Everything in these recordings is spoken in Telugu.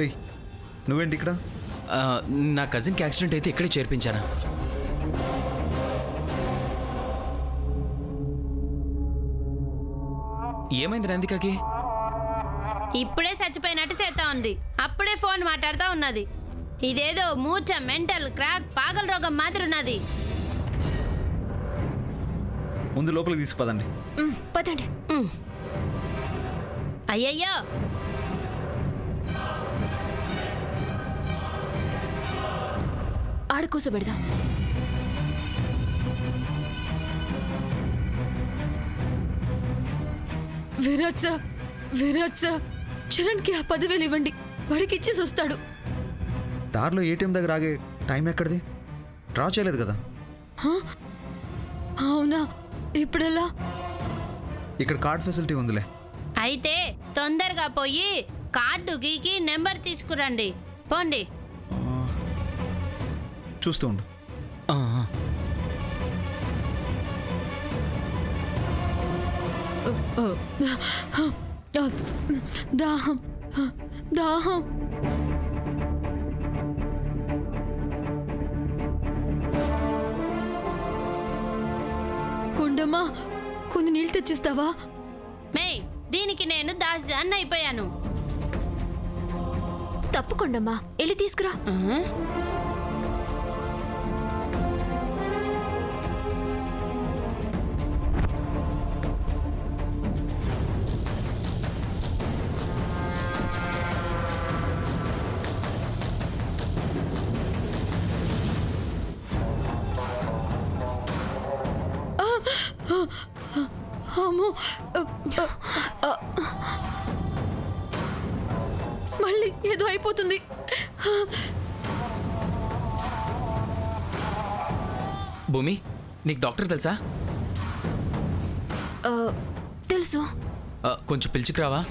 ఏయ్ నువ్వేంటి ఇక్కడ? నా కజిన్కి యాక్సిడెంట్ అయితే ఇక్కడే చేర్పించాను. ఏమైంది నందికకి? ఇప్పుడే చచ్చిపోయినట్టు చేస్తా ఉంది, అప్పుడే ఫోన్ మాట్లాడుతూ ఉన్నది. ఇదేదో మూర్ఛ, మెంటల్, క్రాక్, పాగల రోగం మాదిరి ఉన్నది. ముందు లోపలికి తీసుకుపదండి. పదండి. అయ్యయ్యో, ఆడ కూర్చోబెడదాం. విరాట్ సార్, చరణ్కి ఆ 10,000 ఇవ్వండి, వాడికి ఇచ్చేసి వస్తాడు. దారిలో ఏటీఎం దగ్గర ఆగే టైం ఎక్కడిది? డ్రా చేయలేదు కదా? అవునా, ఇప్పుడెలా? ఇక్కడ కార్డ్ ఫెసిలిటీ ఉందిలే. అయితే తొందరగా పోయి కార్డు గీకి నెంబర్ తీసుకురండి. పోండి. చూస్తూ ఉండు. దాహం దాహం. కొండమ్మా, కొన్ని నీళ్ళు తెచ్చిస్తావా? మే, దీనికి నేను దాసిదాన్ని అయిపోయాను. తప్పకుండమ్మా, వెళ్ళి తీసుకురా. అమ్మో, మళ్ళీ ఏదో అయిపోతుంది. భూమి, నీకు డాక్టర్ తెలుసా? తెలుసు. కొంచెం పిలిచికిరావా?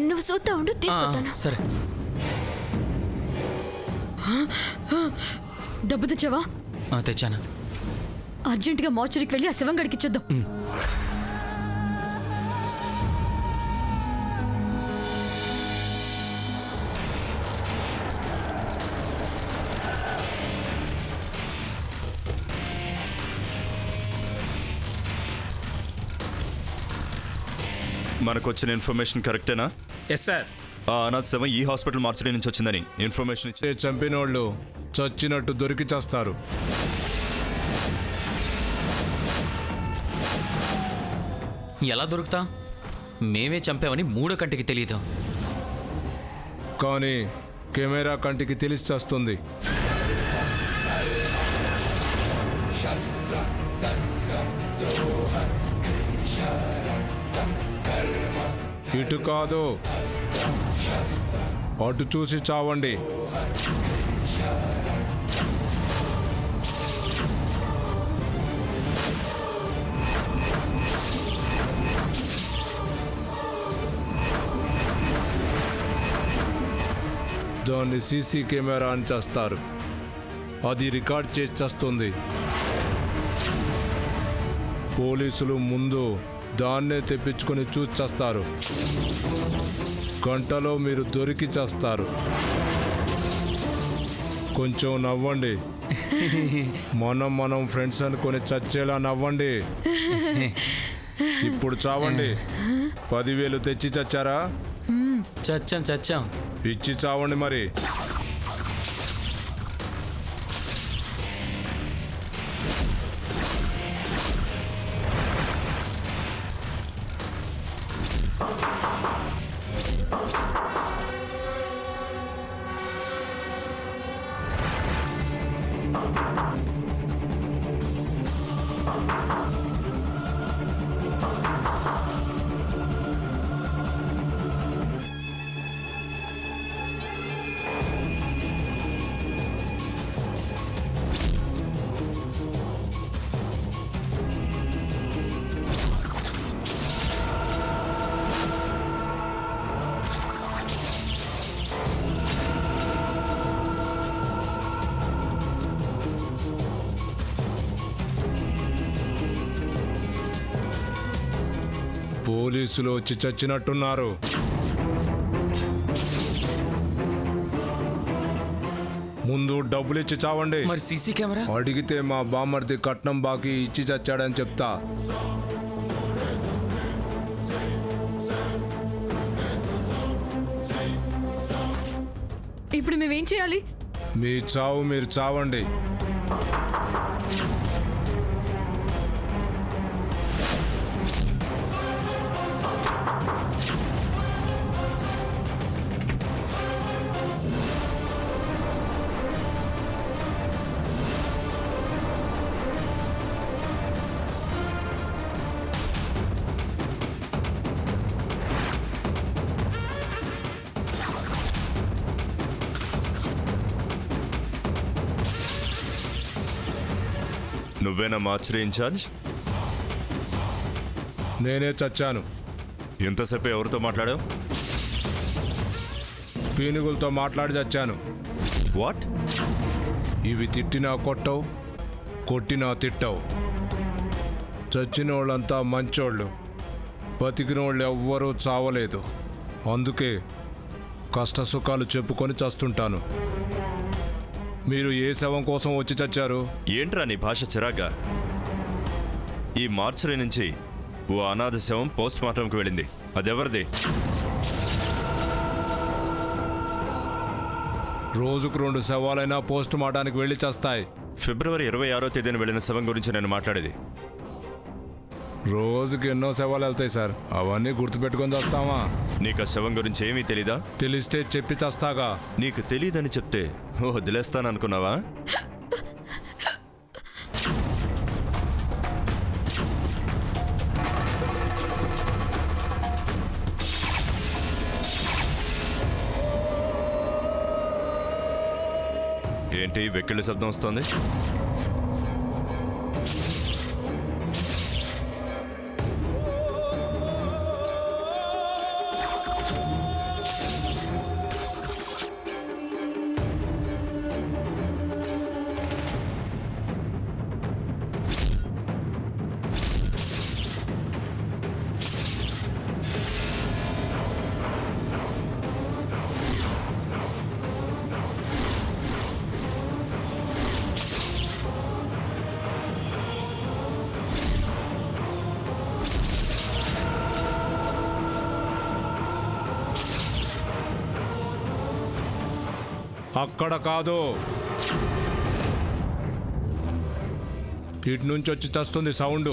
నువ్వు చూస్తా ఉండు, తీసుకొస్తాను. సరే. డబ్బు తెచ్చావా? తెచ్చాను. అర్జెంటుగా మార్చురీకి వెళ్ళి ఆ శవం గడికి ఇచ్చేద్దాం. మనకొచ్చిన ఇన్ఫర్మేషన్ కరెక్టేనా? Yes sir. అనాథ శవం ఈ హాస్పిటల్ మార్చడం నుంచి వచ్చిందని ఇన్ఫర్మేషన్ ఇచ్చి చంపినోళ్ళు చచ్చినట్టు దొరికి చేస్తారు. ఎలా దొరుకుతా? మేమే చంపామని మూడో కంటికి తెలియదు. కానీ కెమెరా కంటికి తెలిసి చేస్తుంది. ఇటు కాదు, అటు చూసి చావండి. దాన్ని సీసీ కెమెరా అని చేస్తారు. అది రికార్డ్ చేసి చేస్తుంది. పోలీసులు ముందు దాన్నే తెప్పించుకొని చూసి చేస్తారు. గంటలో మీరు దొరికి చేస్తారు. కొంచెం నవ్వండి. మనం ఫ్రెండ్స్ అనుకొని చచ్చేలా నవ్వండి. ఇప్పుడు చావండి. 10,000 తెచ్చి చచ్చారా? చచ్చాం. ఇచ్చి చావండి మరి. పోలీసులు వచ్చి చచ్చినట్టున్నారు. ముందు డబ్బులు ఇచ్చి చావండి. మరి సీసీ కెమెరా? అడిగితే మా బామ్మర్ది కట్నం బాకీ ఇచ్చి చచ్చాడని చెప్తా. ఇప్పుడు మేమేం చేయాలి? మీ చావు మీరు చావండి. నువ్వేనా మార్చరీ ఇన్ఛార్జ్? నేనే చచ్చాను. ఎంతసేపు ఎవరితో మాట్లాడావు? పీనుగులతో మాట్లాడి చచ్చాను. వాట్? ఇవి తిట్టినా కొట్టవు, కొట్టినా తిట్టవు. చచ్చిన వాళ్ళంతా మంచోళ్ళు, బతికిన వాళ్ళు ఎవ్వరూ చావలేదు. అందుకే కష్ట సుఖాలు చెప్పుకొని చస్తుంటాను. మీరు ఏ శవం కోసం వచ్చి చచ్చారు? ఏంట్రా నీ భాష చిరాగా? ఈ మార్చరీ నుంచి ఓ అనాథ శవం పోస్ట్ మార్టంకి వెళ్ళింది. అదెవరిది? రోజుకు 2 శవాలైనా పోస్ట్ మార్టానికి వెళ్ళి చేస్తాయి. ఫిబ్రవరి 26వ తేదీన వెళ్ళిన శవం గురించి నేను మాట్లాడేది. రోజుకి ఎన్నో శవాలు వెళ్తాయి సార్. అవన్నీ గుర్తుపెట్టుకొని చేస్తామా? నీకు ఆ శవం గురించి ఏమీ తెలీదా? తెలిస్తే చెప్పి చేస్తాగా. నీకు తెలీదని చెప్తే వదిలేస్తాననుకున్నావా? ఏంటి వెక్కిళ్ళ శబ్దం వస్తుంది? అక్కడ కాదు, ఇటు నుంచి వచ్చి చస్తుంది సౌండ్.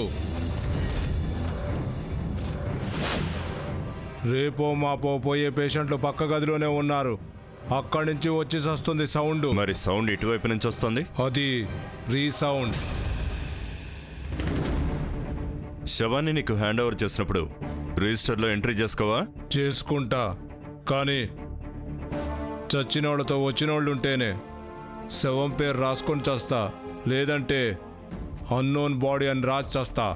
రేపో మాపో పోయే పేషెంట్లు పక్క గదిలోనే ఉన్నారు. అక్కడి నుంచి వచ్చి చస్తుంది సౌండ్. మరి సౌండ్ ఇటువైపు నుంచి వస్తుంది. అది రీసౌండ్. శవాన్ని నీకు హ్యాండ్ ఓవర్ చేసినప్పుడు రిజిస్టర్లో ఎంట్రీ చేసుకోవా? చేసుకుంటా, కానీ చచ్చినోళ్ళతో వచ్చినోళ్ళు ఉంటేనే శవం పేరు రాసుకొని చేస్తా. లేదంటే అన్నోన్ బాడీ అని రాసి చేస్తా.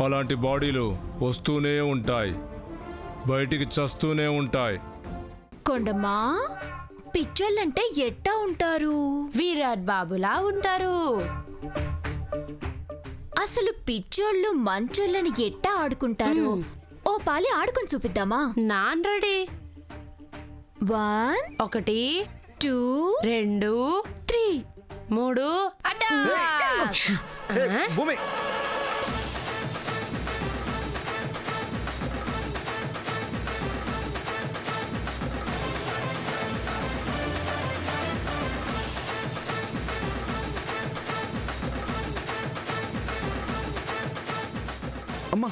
అలాంటి బాడీలు వస్తూనే ఉంటాయి, బయటికి చస్తూనే ఉంటాయి. కొండమ్మా, పిచ్చోళ్ళంటే ఎట్టా ఉంటారు? విరాట్ బాబులా ఉంటారు. అసలు పిచ్చోళ్ళు మంచోళ్ళని ఎట్టా ఆడుకుంటారు? ఓ పాలి ఆడుకొని చూపిద్దామా? Non ready. 1 1 2 2 3 3 అడ్డా. భూమి అమ్మా